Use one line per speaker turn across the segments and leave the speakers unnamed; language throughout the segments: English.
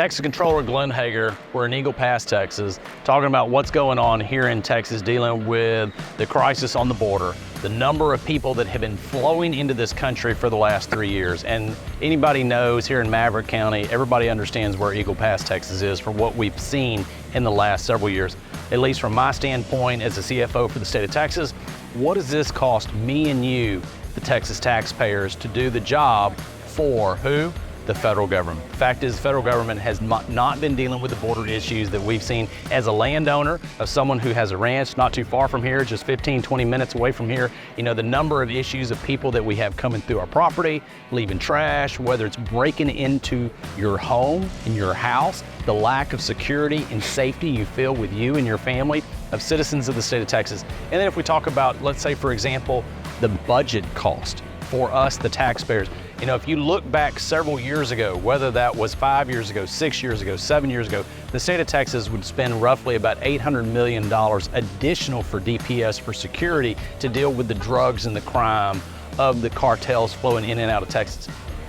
Texas Comptroller Glenn Hegar. We're in Eagle Pass, Texas, talking about what's going on here in Texas, dealing with the crisis on the border, the number of people that have been flowing into this country for the last 3 years. And anybody knows here in Maverick County, everybody understands where Eagle Pass, Texas is from what we've seen in the last several years. At least from my standpoint as a CFO for the state of Texas, what does this cost me and you, the Texas taxpayers, to do the job for who? The federal government. The fact is, the federal government has not been dealing with the border issues that we've seen. As a landowner of someone who has a ranch not too far from here, just 15, 20 minutes away from here, you know, the number of issues of people that we have coming through our property, leaving trash, whether it's breaking into your home, in your house, the lack of security and safety you feel with you and your family of citizens of the state of Texas. And then if we talk about, let's say, for example, the budget cost for us, the taxpayers. You know, if you look back several years ago, whether that was 5 years ago, 6 years ago, 7 years ago, the state of Texas would spend roughly about $800 million additional for DPS for security to deal with the drugs and the crime of the cartels flowing in and out of Texas.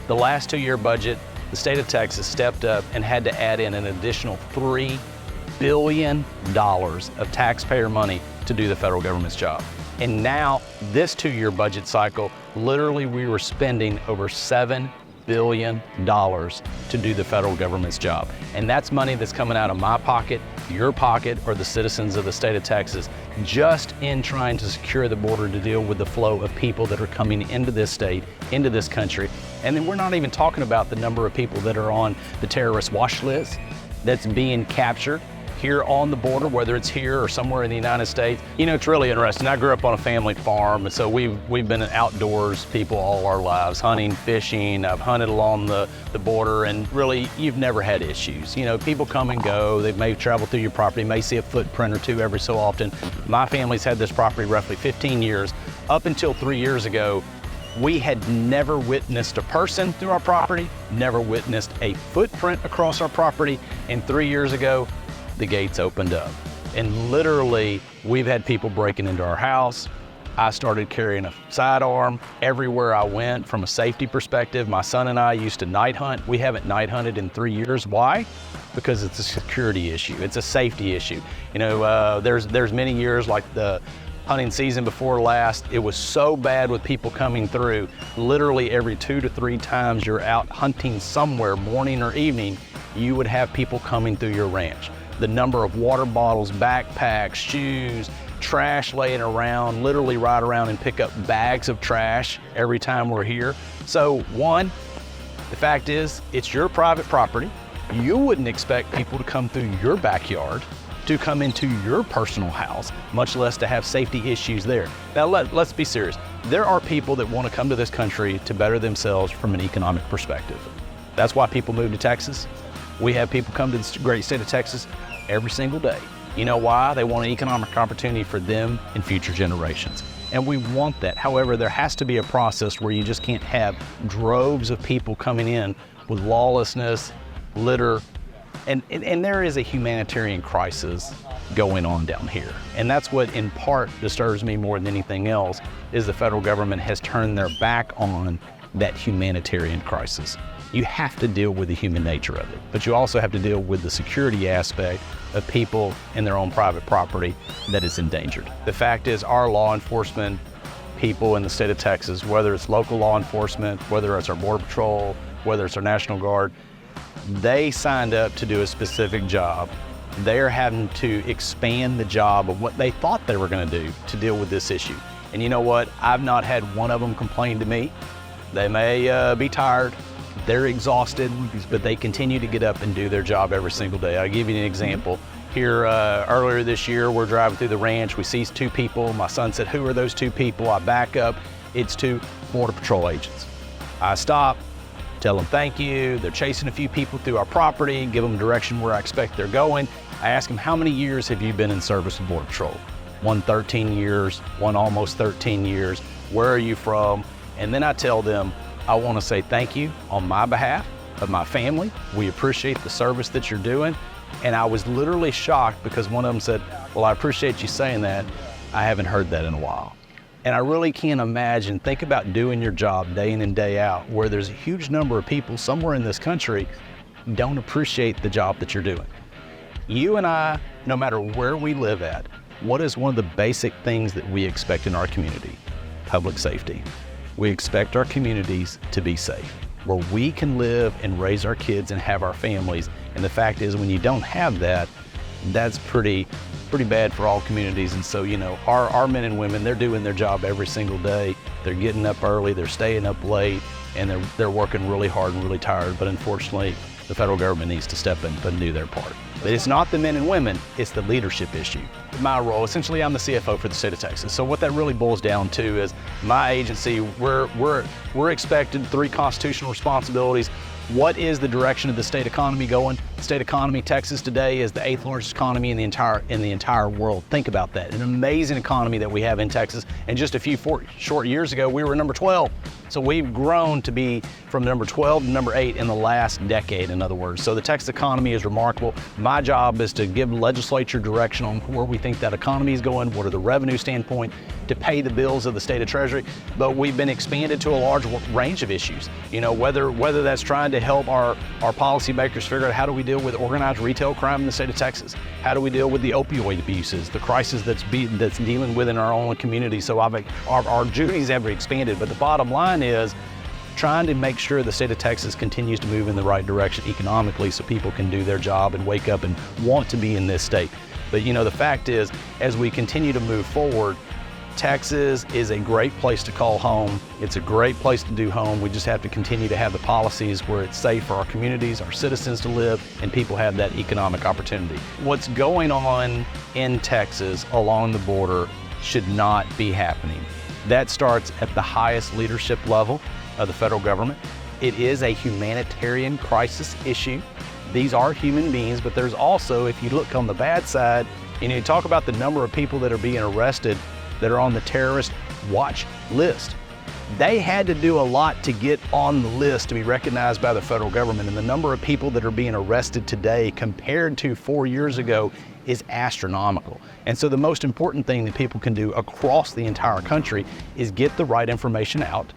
The last 2-year budget, the state of Texas stepped up and had to add in an additional $3 billion of taxpayer money to do the federal government's job. And now, this 2-year budget cycle, literally we were spending over $7 billion to do the federal government's job. And that's money that's coming out of my pocket, your pocket, or the citizens of the state of Texas, just in trying to secure the border to deal with the flow of people that are coming into this state, into this country. And then we're not even talking about the number of people that are on the terrorist watch list that's being captured here on the border, whether it's here or somewhere in the United States. You know, it's really interesting. I grew up on a family farm, and so we've been outdoors people all our lives, hunting, fishing. I've hunted along the border, and really, you've never had issues. You know, people come and go. They may travel through your property, may see a footprint or two every so often. My family's had this property roughly 15 years. Up until 3 years ago, we had never witnessed a person through our property, never witnessed a footprint across our property, and 3 years ago, the gates opened up. And literally, we've had people breaking into our house. I started carrying a sidearm everywhere I went from a safety perspective. My son and I used to night hunt. We haven't night hunted in 3 years. Why? Because it's a security issue. It's a safety issue. You know, there's many years like the hunting season before last, it was so bad with people coming through. Literally every 2 to 3 times you're out hunting somewhere, morning or evening, you would have people coming through your ranch. The number of water bottles, backpacks, shoes, trash laying around, literally ride around and pick up bags of trash every time we're here. So one, the fact is, it's your private property. You wouldn't expect people to come through your backyard, to come into your personal house, much less to have safety issues there. Now let's be serious. There are people that want to come to this country to better themselves from an economic perspective. That's why people move to Texas. We have people come to the great state of Texas every single day. You know why? They want an economic opportunity for them and future generations. And we want that. However, there has to be a process where you just can't have droves of people coming in with lawlessness, litter, and there is a humanitarian crisis going on down here. And that's what in part disturbs me more than anything else, is the federal government has turned their back on that humanitarian crisis. You have to deal with the human nature of it, but you also have to deal with the security aspect of people in their own private property that is endangered. The fact is, our law enforcement people in the state of Texas, whether it's local law enforcement, whether it's our Border Patrol, whether it's our National Guard, they signed up to do a specific job. They're having to expand the job of what they thought they were going to do to deal with this issue. And you know what? I've not had one of them complain to me. They may be tired. They're exhausted, but they continue to get up and do their job every single day. I'll give you an example. Here earlier this year, we're driving through the ranch. We see 2 people. My son said, "Who are those 2 people?" I back up. It's 2 Border Patrol agents. I stop, tell them thank you. They're chasing a few people through our property, give them direction where I expect they're going. I ask them, "How many years have you been in service with Border Patrol?" One 13 years, one almost 13 years. Where are you from? And then I tell them, I want to say thank you on my behalf of my family. We appreciate the service that you're doing. And I was literally shocked because one of them said, "Well, I appreciate you saying that. I haven't heard that in a while." And I really can't imagine, think about doing your job day in and day out, where there's a huge number of people somewhere in this country don't appreciate the job that you're doing. You and I, no matter where we live at, what is one of the basic things that we expect in our community? Public safety. We expect our communities to be safe, where we can live and raise our kids and have our families. And the fact is, when you don't have that, that's pretty bad for all communities. And so, you know, our men and women, they're doing their job every single day. They're getting up early, they're staying up late, and they're working really hard and really tired. But unfortunately, the federal government needs to step in and do their part. But it's not the men and women, it's the leadership issue. My role, essentially I'm the CFO for the state of Texas. So what that really boils down to is my agency, we're expected 3 constitutional responsibilities. What is the direction of the state economy going? The state economy, Texas today is the 8th largest economy in the entire world. Think about that, an amazing economy that we have in Texas. And just a few short years ago, we were number 12. So we've grown to be from number 12 to number 8 in the last decade, in other words. So the Texas economy is remarkable. My job is to give legislature direction on where we think that economy is going, what are the revenue standpoint, to pay the bills of the state of Treasury. But we've been expanded to a large range of issues. You know, whether that's trying to help our policymakers figure out how do we deal with organized retail crime in the state of Texas? How do we deal with the opioid abuses, the crisis that's dealing with in our own community? So our duties have expanded, but the bottom line is trying to make sure the state of Texas continues to move in the right direction economically so people can do their job and wake up and want to be in this state. But you know, the fact is, as we continue to move forward, Texas is a great place to call home. It's a great place to do home. We just have to continue to have the policies where it's safe for our communities, our citizens to live, and people have that economic opportunity. What's going on in Texas along the border should not be happening. That starts at the highest leadership level of the federal government. It is a humanitarian crisis issue. These are human beings, but there's also, if you look on the bad side, you know, you talk about the number of people that are being arrested that are on the terrorist watch list. They had to do a lot to get on the list to be recognized by the federal government, and the number of people that are being arrested today compared to 4 years ago is astronomical. And so the most important thing that people can do across the entire country is get the right information out,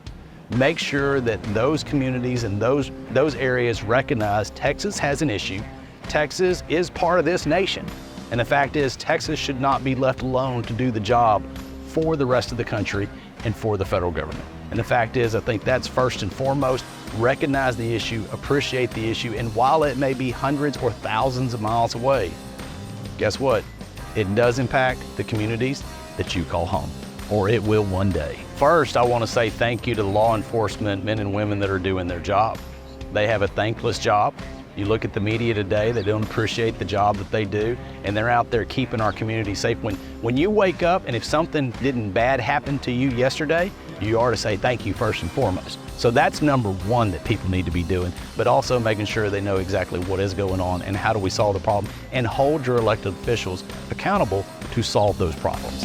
make sure that those communities and those areas recognize Texas has an issue. Texas is part of this nation. And the fact is, Texas should not be left alone to do the job for the rest of the country and for the federal government. And the fact is, I think that's first and foremost, recognize the issue, appreciate the issue, and while it may be hundreds or thousands of miles away, guess what? It does impact the communities that you call home, or it will one day. First, I want to say thank you to the law enforcement men and women that are doing their job. They have a thankless job. You look at the media today, they don't appreciate the job that they do, and they're out there keeping our community safe. When you wake up and if something bad happen to you yesterday, you are to say thank you first and foremost. So that's number one that people need to be doing, but also making sure they know exactly what is going on and how do we solve the problem, and hold your elected officials accountable to solve those problems.